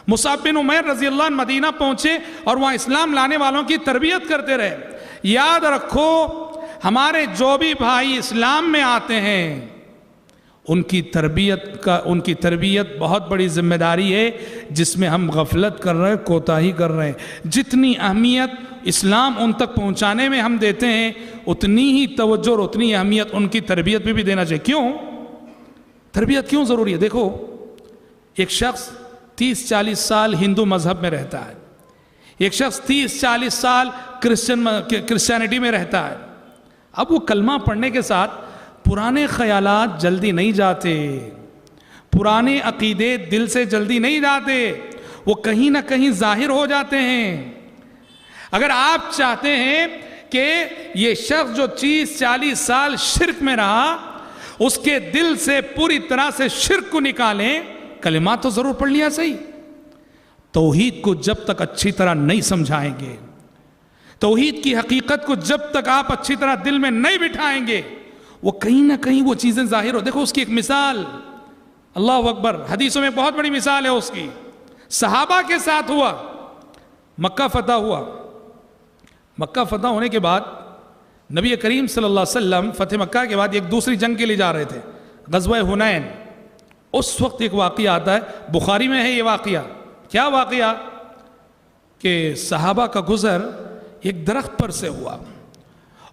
مصعب بن عمیر رضی اللہ عنہ مدینہ پہنچے اور وہاں اسلام لانے والوں کی تربیت کرتے رہے. یاد رکھو ہمارے جو بھی بھائی اسلام میں آتے ہیں ان کی تربیت بہت بڑی ذمہ داری ہے, جس میں ہم غفلت کر رہے ہیں, کوتاہی کر رہے ہیں. جتنی اہمیت اسلام ان تک پہنچانے میں ہم دیتے ہیں, اتنی ہی توجہ اور اتنی اہمیت ان کی تربیت پہ بھی دینا چاہیے. کیوں تربیت کیوں ضروری ہے؟ دیکھو ایک شخص 30-40 سال ہندو مذہب میں رہتا ہے, ایک شخص 30-40 سال کرسچینٹی میں رہتا ہے. اب وہ کلمہ پڑھنے کے ساتھ پرانے خیالات جلدی نہیں جاتے, پرانے عقیدے دل سے جلدی نہیں جاتے, وہ کہیں نہ کہیں ظاہر ہو جاتے ہیں. اگر آپ چاہتے ہیں کہ یہ شخص جو 30-40 سال شرک میں رہا، اس کے دل سے پوری طرح سے شرک کو نکالیں. کلمات تو ضرور پڑھ لیا صحیح، توحید کو جب تک اچھی طرح نہیں سمجھائیں گے، توحید کی حقیقت کو جب تک آپ اچھی طرح دل میں نہیں بٹھائیں گے، وہ کہیں نہ کہیں وہ چیزیں ظاہر ہو. دیکھو اس کی ایک مثال، اللہ اکبر، حدیثوں میں بہت بڑی مثال ہے اس کی. صحابہ کے ساتھ ہوا، مکہ فتح ہوا. مکہ فتح ہونے کے بعد نبی کریم صلی اللہ علیہ وسلم فتح مکہ کے بعد ایک دوسری جنگ کے لیے جا رہے تھے، غزوہ حنین. اس وقت ایک واقعہ آتا ہے، بخاری میں ہے یہ واقعہ. کیا واقعہ؟ کہ صحابہ کا گزر ایک درخت پر سے ہوا،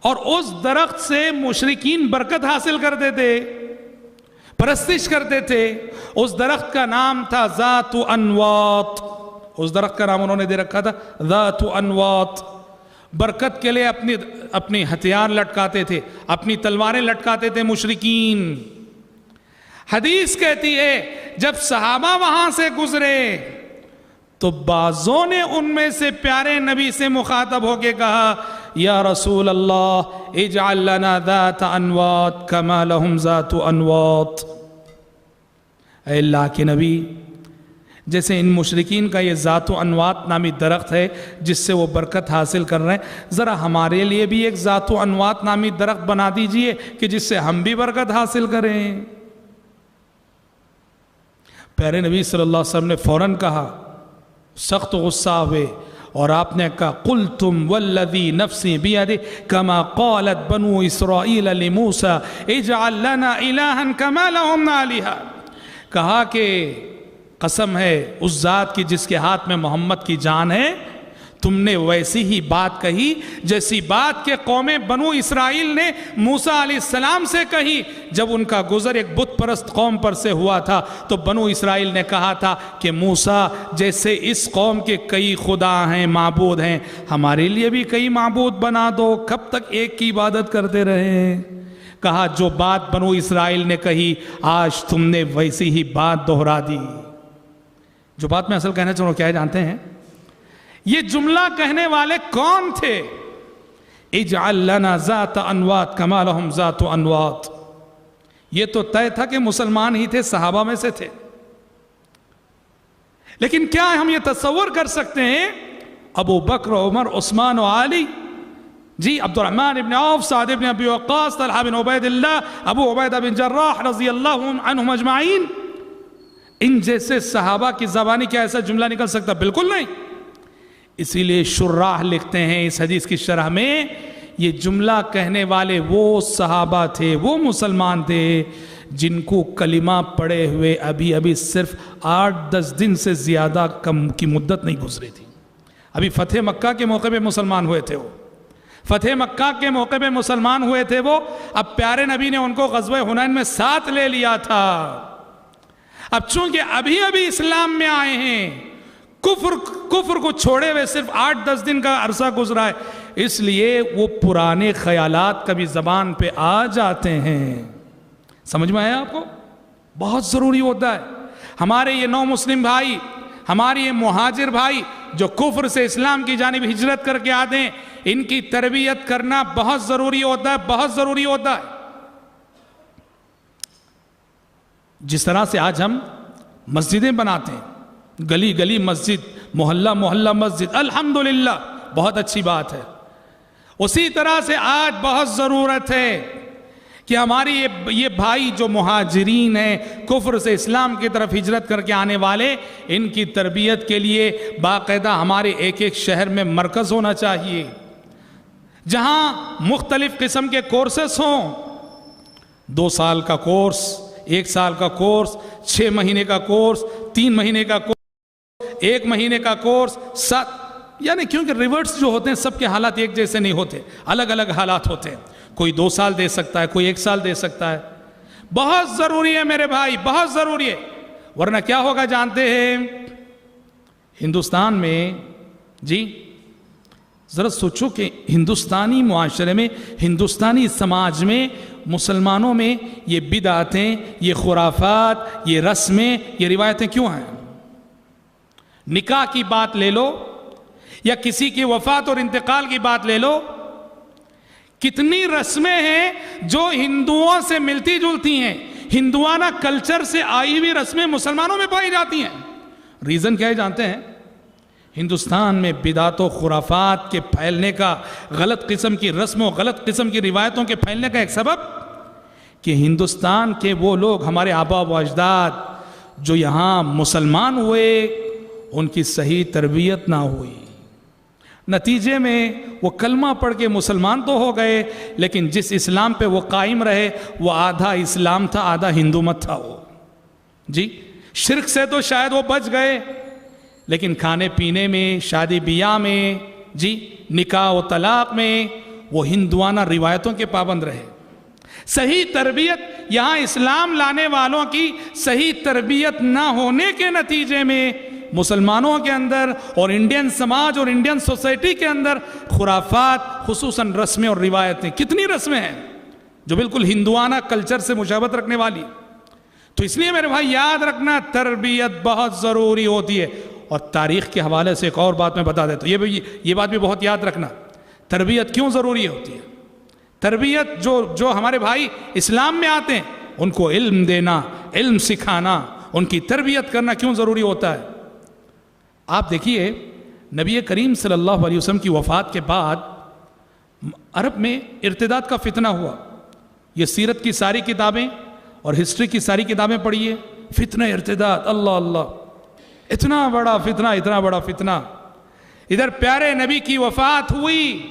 اور اس درخت سے مشرکین برکت حاصل کرتے تھے، پرستش کرتے تھے. اس درخت کا نام تھا ذات انواط. اس درخت کا نام انہوں نے دے رکھا تھا ذات انواط. برکت کے لیے اپنی ہتھیار لٹکاتے تھے، اپنی تلواریں لٹکاتے تھے مشرکین. حدیث کہتی ہے جب صحابہ وہاں سے گزرے تو بعضوں نے ان میں سے پیارے نبی سے مخاطب ہو کے کہا، یا رسول اللہ اجعل لنا ذات انواط کما لہم ذات انواط. اے اللہ کے نبی، جیسے ان مشرکین کا یہ ذات و انواط نامی درخت ہے جس سے وہ برکت حاصل کر رہے ہیں، ذرا ہمارے لیے بھی ایک ذات و انواط نامی درخت بنا دیجئے کہ جس سے ہم بھی برکت حاصل کریں. پیارے نبی صلی اللہ علیہ وسلم نے فوراً کہا، سخت غصہ ہوئے، اور آپ نے کہا قلتم والذی نفسی بیدہ کما قالت بنو اسرائیل لموسیٰ اجعل لنا الہا کما لہم آلہہ. کہا کہ قسم ہے اس ذات کی جس کے ہاتھ میں محمد کی جان ہے، تم نے ویسی ہی بات کہی جیسی بات کہ قوم بنو اسرائیل نے موسیٰ علیہ السلام سے کہی. جب ان کا گزر ایک بت پرست قوم پر سے ہوا تھا تو بنو اسرائیل نے کہا تھا کہ موسیٰ جیسے اس قوم کے کئی خدا ہیں، معبود ہیں، ہمارے لیے بھی کئی معبود بنا دو، کب تک ایک کی عبادت کرتے رہے. کہا جو بات بنو اسرائیل نے کہی آج تم نے ویسی ہی بات دہرا دی. جو بات میں اصل کہنا چاہوں کیا ہے جانتے ہیں؟ یہ جملہ کہنے والے کون تھے؟ اجعل لنا ذات انواط کما لہم ذات انواط. یہ تو طے تھا کہ مسلمان ہی تھے، صحابہ میں سے تھے. لیکن کیا ہم یہ تصور کر سکتے ہیں ابو بکر، عمر، عثمان و علی، جی عبد الرحمن ابن عوف، سعد ابن ابی وقاص، طلحہ بن عبید اللہ، ابو عبیدہ بن جراح رضی اللہ عنہم اجمعین، ان جیسے صحابہ کی زبانی کیا ایسا جملہ نکل سکتا؟ بالکل نہیں. اسی لیے شراح لکھتے ہیں اس حدیث کی شرح میں، یہ جملہ کہنے والے وہ صحابہ تھے، وہ مسلمان تھے جن کو کلمہ پڑھے ہوئے ابھی ابھی صرف 8-10 دن سے زیادہ کم کی مدت نہیں گزری تھی. ابھی فتح مکہ کے موقع پہ مسلمان ہوئے تھے. وہ فتح مکہ کے موقع پہ مسلمان ہوئے تھے. وہ اب پیارے نبی نے ان کو غزوہ حنین میں ساتھ لے لیا تھا. اب چونکہ ابھی ابھی اسلام میں آئے ہیں، کفر کو چھوڑے ہوئے صرف 8-10 دن کا عرصہ گزرا ہے، اس لیے وہ پرانے خیالات کبھی زبان پہ آ جاتے ہیں. سمجھ میں آیا آپ کو؟ بہت ضروری ہوتا ہے ہمارے یہ نو مسلم بھائی، ہمارے یہ مہاجر بھائی جو کفر سے اسلام کی جانب ہجرت کر کے آتے ہیں، ان کی تربیت کرنا بہت ضروری ہوتا ہے، بہت ضروری ہوتا ہے. جس طرح سے آج ہم مسجدیں بناتے ہیں، گلی گلی مسجد، محلہ محلہ مسجد، الحمدللہ بہت اچھی بات ہے. اسی طرح سے آج بہت ضرورت ہے کہ ہماری یہ بھائی جو مہاجرین ہیں، کفر سے اسلام کی طرف ہجرت کر کے آنے والے، ان کی تربیت کے لیے باقاعدہ ہمارے ایک ایک شہر میں مرکز ہونا چاہیے جہاں مختلف قسم کے کورسز ہوں. 2 سال کا کورس، 1 سال کا کورس، 6 مہینے کا کورس، 3 مہینے کا کورس، 1 مہینے کا کورس، 7، یعنی کیونکہ ریورٹس جو ہوتے ہیں سب کے حالات ایک جیسے نہیں ہوتے، الگ الگ حالات ہوتے ہیں. کوئی 2 سال دے سکتا ہے، کوئی 1 سال دے سکتا ہے. بہت ضروری ہے میرے بھائی، بہت ضروری ہے. ورنہ کیا ہوگا جانتے ہیں؟ ہندوستان میں، جی ذرا سوچو کہ ہندوستانی معاشرے میں، ہندوستانی سماج میں، مسلمانوں میں یہ بدعتیں، یہ خرافات، یہ رسمیں، یہ روایتیں کیوں ہیں؟ نکاح کی بات لے لو یا کسی کی وفات اور انتقال کی بات لے لو، کتنی رسمیں ہیں جو ہندوؤں سے ملتی جلتی ہیں، ہندوانہ کلچر سے آئی ہوئی رسمیں مسلمانوں میں پائی جاتی ہیں۔ ریزن کیا ہے جانتے ہیں؟ ہندوستان میں بدعت و خرافات کے پھیلنے کا، غلط قسم کی رسم و غلط قسم کی روایتوں کے پھیلنے کا ایک سبب کہ ہندوستان کے وہ لوگ، ہمارے آبا و اجداد جو یہاں مسلمان ہوئے، ان کی صحیح تربیت نہ ہوئی، نتیجے میں وہ کلمہ پڑھ کے مسلمان تو ہو گئے، لیکن جس اسلام پہ وہ قائم رہے وہ آدھا اسلام تھا آدھا ہندو مت تھا۔ وہ جی شرک سے تو شاید وہ بچ گئے، لیکن کھانے پینے میں، شادی بیاہ میں، جی نکاح و طلاق میں وہ ہندوانہ روایتوں کے پابند رہے۔ صحیح تربیت، یہاں اسلام لانے والوں کی صحیح تربیت نہ ہونے کے نتیجے میں مسلمانوں کے اندر اور انڈین سماج اور انڈین سوسائٹی کے اندر خرافات، خصوصاً رسمیں اور روایتیں، کتنی رسمیں ہیں جو بالکل ہندوانہ کلچر سے مشابہت رکھنے والی۔ تو اس لیے میرے بھائی یاد رکھنا، تربیت بہت ضروری ہوتی ہے۔ اور تاریخ کے حوالے سے ایک اور بات میں بتا دیتا ہوں، یہ بات بھی بہت یاد رکھنا، تربیت کیوں ضروری ہوتی ہے۔ تربیت جو ہمارے بھائی اسلام میں آتے ہیں ان کو علم دینا، علم سکھانا، ان کی تربیت کرنا کیوں ضروری ہوتا ہے۔ آپ دیکھیے نبی کریم صلی اللہ علیہ وسلم کی وفات کے بعد عرب میں ارتداد کا فتنہ ہوا۔ یہ سیرت کی ساری کتابیں اور ہسٹری کی ساری کتابیں پڑھیے، فتنہ ارتداد، اللہ اللہ، اتنا بڑا فتنہ، ادھر پیارے نبی کی وفات ہوئی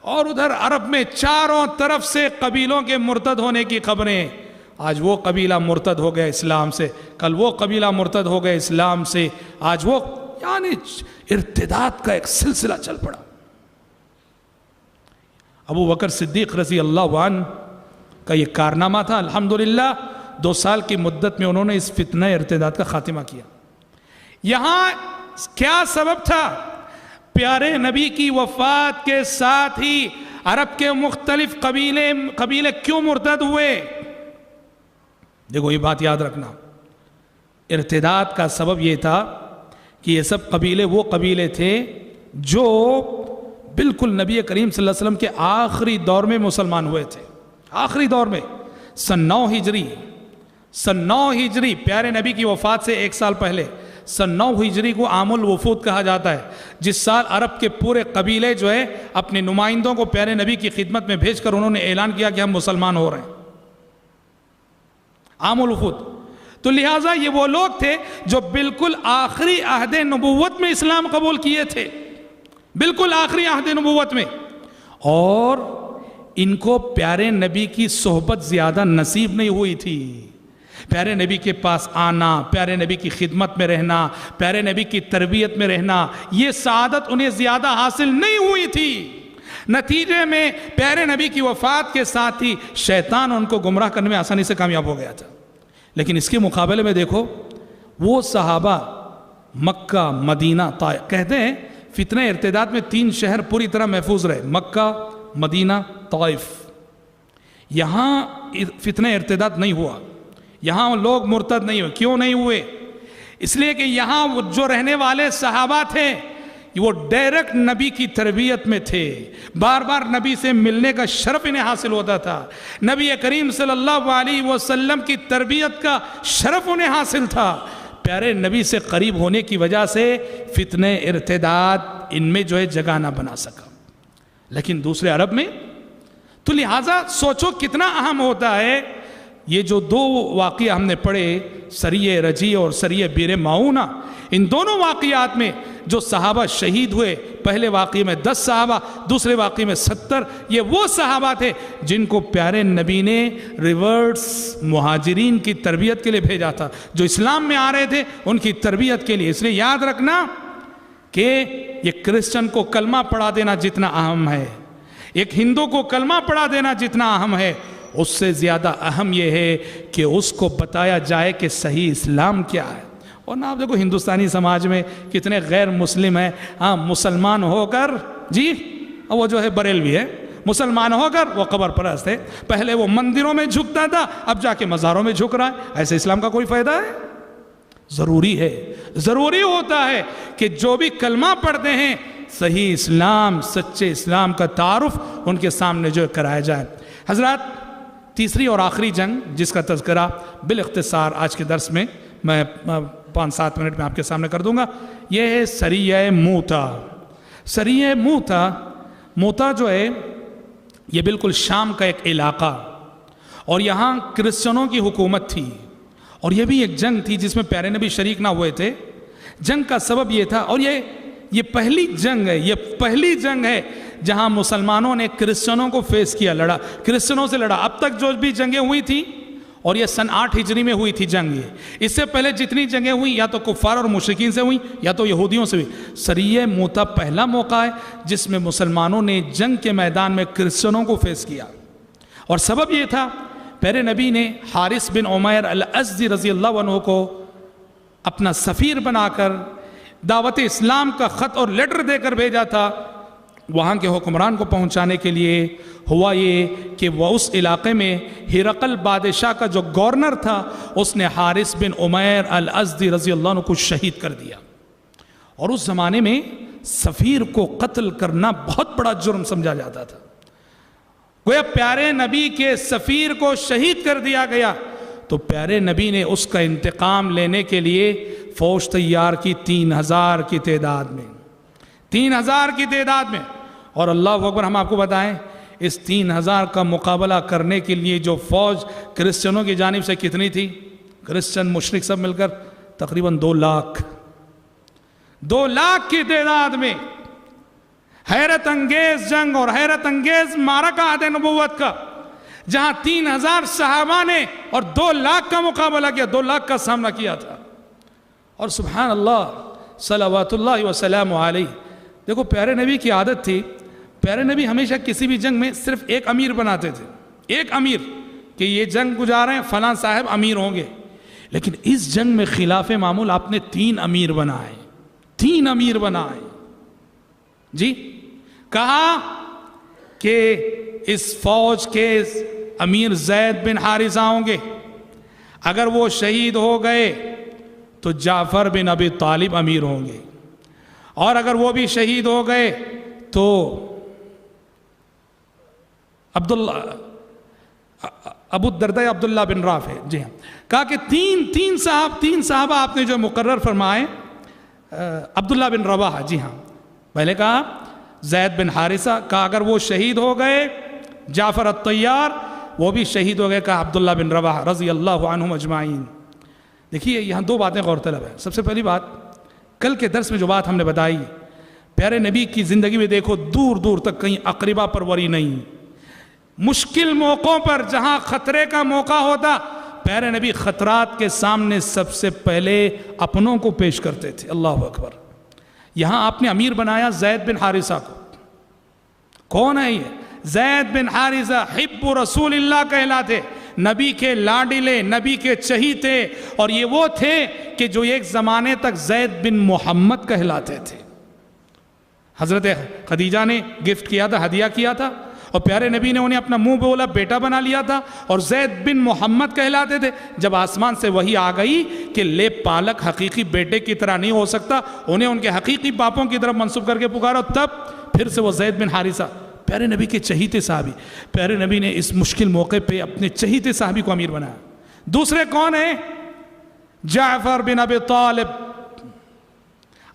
اور ادھر عرب میں چاروں طرف سے قبیلوں کے مرتد ہونے کی خبریں۔ آج وہ قبیلہ مرتد ہو گیا اسلام سے، کل وہ قبیلہ مرتد ہو گیا اسلام سے، آج وہ، یعنی ارتداد کا ایک سلسلہ چل پڑا۔ ابو بکر صدیق رضی اللہ عنہ کا یہ کارنامہ تھا، الحمدللہ 2 سال کی مدت میں انہوں نے اس فتنہ ارتداد کا خاتمہ کیا۔ یہاں کیا سبب تھا؟ پیارے نبی کی وفات کے ساتھ ہی عرب کے مختلف قبیلے کیوں مرتد ہوئے؟ دیکھو یہ بات یاد رکھنا، ارتداد کا سبب یہ تھا کہ یہ سب قبیلے وہ قبیلے تھے جو بالکل نبی کریم صلی اللہ علیہ وسلم کے آخری دور میں مسلمان ہوئے تھے۔ آخری دور میں سن 9 ہجری پیارے نبی کی وفات سے 1 سال پہلے، سن 9 ہجری کو عام الوفود کہا جاتا ہے، جس سال عرب کے پورے قبیلے جو ہے اپنے نمائندوں کو پیارے نبی کی خدمت میں بھیج کر انہوں نے اعلان کیا کہ ہم مسلمان ہو رہے ہیں، عام الوفود۔ تو لہٰذا یہ وہ لوگ تھے جو بالکل آخری عہد نبوت میں اسلام قبول کیے تھے، بالکل آخری عہد نبوت میں، اور ان کو پیارے نبی کی صحبت زیادہ نصیب نہیں ہوئی تھی۔ پیارے نبی کے پاس آنا، پیارے نبی کی خدمت میں رہنا، پیارے نبی کی تربیت میں رہنا، یہ سعادت انہیں زیادہ حاصل نہیں ہوئی تھی۔ نتیجے میں پیارے نبی کی وفات کے ساتھ ہی شیطان ان کو گمراہ کرنے میں آسانی سے کامیاب ہو گیا تھا۔ لیکن اس کے مقابلے میں دیکھو وہ صحابہ مکہ، مدینہ، طائف، کہتے ہیں فتنہ ارتداد میں 3 شہر پوری طرح محفوظ رہے، مکہ، مدینہ، طائف۔ یہاں فتنہ ارتداد نہیں ہوا، یہاں لوگ مرتد نہیں ہوئے۔ کیوں نہیں ہوئے؟ اس لیے کہ یہاں جو رہنے والے صحابہ تھے وہ ڈائریکٹ نبی کی تربیت میں تھے، بار بار نبی سے ملنے کا شرف انہیں حاصل ہوتا تھا، نبی کریم صلی اللہ علیہ وسلم کی تربیت کا شرف انہیں حاصل تھا۔ پیارے نبی سے قریب ہونے کی وجہ سے فتنہ ارتداد ان میں جو ہے جگہ نہ بنا سکا۔ لیکن دوسرے عرب میں تو لہٰذا سوچو کتنا اہم ہوتا ہے یہ جو 2 واقعہ ہم نے پڑھے، سریہ رجی اور سریہ بیر معونہ، ان دونوں واقعات میں جو صحابہ شہید ہوئے، پہلے واقعے میں 10 صحابہ، دوسرے واقعے میں 70، یہ وہ صحابہ تھے جن کو پیارے نبی نے ریورس مہاجرین کی تربیت کے لیے بھیجا تھا، جو اسلام میں آ رہے تھے ان کی تربیت کے لیے۔ اس لیے یاد رکھنا کہ یہ کرسچن کو کلمہ پڑھا دینا جتنا اہم ہے، ایک ہندو کو کلمہ پڑھا دینا جتنا اہم ہے، اس سے زیادہ اہم یہ ہے کہ اس کو بتایا جائے کہ صحیح اسلام کیا ہے۔ اور نہ آپ دیکھو ہندوستانی سماج میں کتنے غیر مسلم ہیں، ہاں مسلمان ہو کر جی وہ جو ہے بریلوی ہے، مسلمان ہو کر وہ قبر پرست ہے، پہلے وہ مندروں میں جھکتا تھا اب جا کے مزاروں میں جھک رہا ہے۔ ایسے اسلام کا کوئی فائدہ ہے؟ ضروری ہوتا ہے کہ جو بھی کلمہ پڑھتے ہیں صحیح اسلام، سچے اسلام کا تعارف ان کے سامنے جو کرایا جائے۔ حضرات، تیسری اور آخری جنگ جس کا تذکرہ بالاختصار آج کے درس میں میں 5-7 منٹ میں آپ کے سامنے کر دوں گا، یہ ہے سریہ موتا۔ سریہ موتا، موتا جو ہے یہ بالکل شام کا ایک علاقہ، اور یہاں کرسچنوں کی حکومت تھی، اور یہ بھی ایک جنگ تھی جس میں پیارے نبی شریک نہ ہوئے تھے۔ جنگ کا سبب یہ تھا، اور یہ پہلی جنگ ہے، یہ پہلی جنگ ہے جہاں مسلمانوں نے کرسچنوں کو فیس کیا، لڑا، کرسچنوں سے لڑا۔ اب تک جو بھی جنگیں ہوئی تھیں، اور یہ سن 8 ہجری میں ہوئی تھی جنگ، یہ اس سے پہلے جتنی جنگیں ہوئیں یا تو کفار اور مشرکین سے ہوئیں یا تو یہودیوں سے ہوئی۔ سریہ موتا پہلا موقع ہے جس میں مسلمانوں نے جنگ کے میدان میں کرسچنوں کو فیس کیا، اور سبب یہ تھا پیارے نبی نے حارث بن عمیر الازدی رضی اللہ عنہ کو اپنا سفیر بنا کر دعوت اسلام کا خط اور لیٹر دے کر بھیجا تھا وہاں کے حکمران کو پہنچانے کے لیے۔ ہوا یہ کہ وہ اس علاقے میں ہرقل بادشاہ کا جو گورنر تھا، اس نے حارث بن عمیر الازدی رضی اللہ عنہ کو شہید کر دیا، اور اس زمانے میں سفیر کو قتل کرنا بہت بڑا جرم سمجھا جاتا تھا۔ گویا پیارے نبی کے سفیر کو شہید کر دیا گیا، تو پیارے نبی نے اس کا انتقام لینے کے لیے فوج تیار کی 3000 کی تعداد میں، 3000 کی تعداد میں۔ اور اللہ اکبر، ہم آپ کو بتائیں اس 3000 کا مقابلہ کرنے کے لیے جو فوج کرسچنوں کی جانب سے کتنی تھی، کرسچن مشرک سب مل کر تقریباً 2 لاکھ، 2 لاکھ کی تعداد میں۔ حیرت انگیز جنگ اور حیرت انگیز معرکہ عہد نبوت کا، جہاں 3000 صحابہ نے اور 2 لاکھ کا مقابلہ کیا، 2 لاکھ کا سامنا کیا تھا۔ اور سبحان اللہ، صلوات اللہ وسلام علیہ۔ دیکھو پیارے نبی کی عادت تھی، پیارے نبی ہمیشہ کسی بھی جنگ میں صرف ایک امیر بناتے تھے، ایک امیر، کہ یہ جنگ گزار رہے ہیں فلاں صاحب امیر ہوں گے۔ لیکن اس جنگ میں خلاف معمول آپ نے 3 امیر بنائے، 3 امیر بنائے۔ جی، کہا کہ اس فوج کے امیر زید بن حارثہ ہوں گے، اگر وہ شہید ہو گئے تو جعفر بن ابی طالب امیر ہوں گے، اور اگر وہ بھی شہید ہو گئے تو ابو الدرداء عبداللہ بن رافع۔ جی ہاں، کہا کہ تین صحابہ آپ نے جو مقرر فرمائے، عبداللہ بن رواحہ، جی ہاں، پہلے کہا زید بن حارثہ، کہا اگر وہ شہید ہو گئے جعفر الطیار، وہ بھی شہید ہو گئے، کہا عبداللہ بن رواحہ رضی اللہ عنہم اجمعین۔ دیکھیے یہاں 2 باتیں غور طلب ہیں۔ سب سے پہلی بات، کل کے درس میں جو بات ہم نے بتائی، پیارے نبی کی زندگی میں دیکھو دور دور تک کہیں اقربا پروری نہیں، مشکل موقعوں پر جہاں خطرے کا موقع ہوتا، پیارے نبی خطرات کے سامنے سب سے پہلے اپنوں کو پیش کرتے تھے۔ اللہ اکبر۔ یہاں آپ نے امیر بنایا زید بن حارثہ کو۔ کون ہے یہ؟ زید بن حارثہ حب رسول اللہ کہلاتے، نبی کے لاڈلے، نبی کے چہیتے، اور یہ وہ تھے کہ جو ایک زمانے تک زید بن محمد کہلاتے تھے۔ حضرت خدیجہ نے گفٹ کیا تھا، ہدیہ کیا تھا، اور پیارے نبی نے انہیں اپنا منہ بولا بیٹا بنا لیا تھا، اور زید بن محمد کہلاتے تھے۔ جب آسمان سے وحی آ گئی کہ لیپ پالک حقیقی بیٹے کی طرح نہیں ہو سکتا، انہیں ان کے حقیقی باپوں کی طرف منسوب کر کے پکارا، تب پھر سے وہ زید بن حارثہ، پیارے نبی کے چہیتے صحابی، پیارے نبی نے اس مشکل موقع پہ اپنے چہیتے صحابی کو امیر بنایا۔ دوسرے کون ہیں؟ جعفر بن ابی طالب،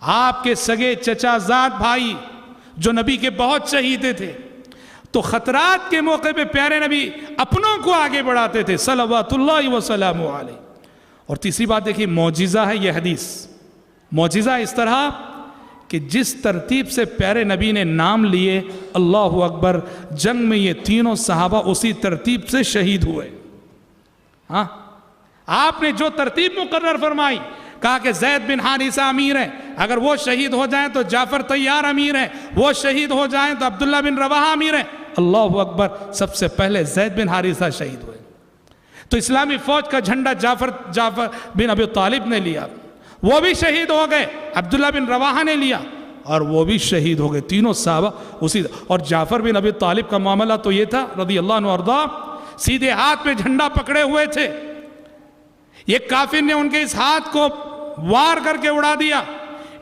آپ کے سگے چچا زاد بھائی، جو نبی کے بہت چہیتے تھے۔ تو خطرات کے موقع پہ پیارے نبی اپنوں کو آگے بڑھاتے تھے، صلوات اللہ وسلام علیہ۔ اور تیسری بات دیکھیے، معجزہ ہے یہ حدیث، معجزہ اس طرح کہ جس ترتیب سے پیارے نبی نے نام لیے، اللہ اکبر، جنگ میں یہ تینوں صحابہ اسی ترتیب سے شہید ہوئے۔ ہاں، آپ نے جو ترتیب مقرر فرمائی، کہا کہ زید بن حارثہ امیر ہیں، اگر وہ شہید ہو جائیں تو جعفر طیار امیر ہیں، وہ شہید ہو جائیں تو عبداللہ بن رواحہ امیر ہیں۔ اللہ اکبر، سب سے پہلے زید بن حارثہ شہید ہوئے۔ تو اسلامی فوج کا جھنڈا جعفر بن ابی طالب نے لیا، وہ بھی شہید ہو گئے، عبداللہ بن رواحہ نے لیا، اور وہ بھی شہید ہو گئے، تینوں صحابہ اسی۔ اور جعفر بن ابی طالب کا معاملہ تو یہ تھا رضی اللہ عنہ وارضاہ، سیدھے ہاتھ میں جھنڈا پکڑے ہوئے تھے، یہ کافر نے ان کے اس ہاتھ کو وار کر کے اڑا دیا،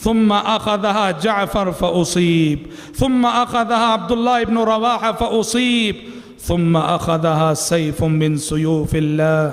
ثم أخذها جعفر فأصيب ثم أخذها عبد الله بن رواحة فأصيب ثم أخذها سيف من سيوف الله।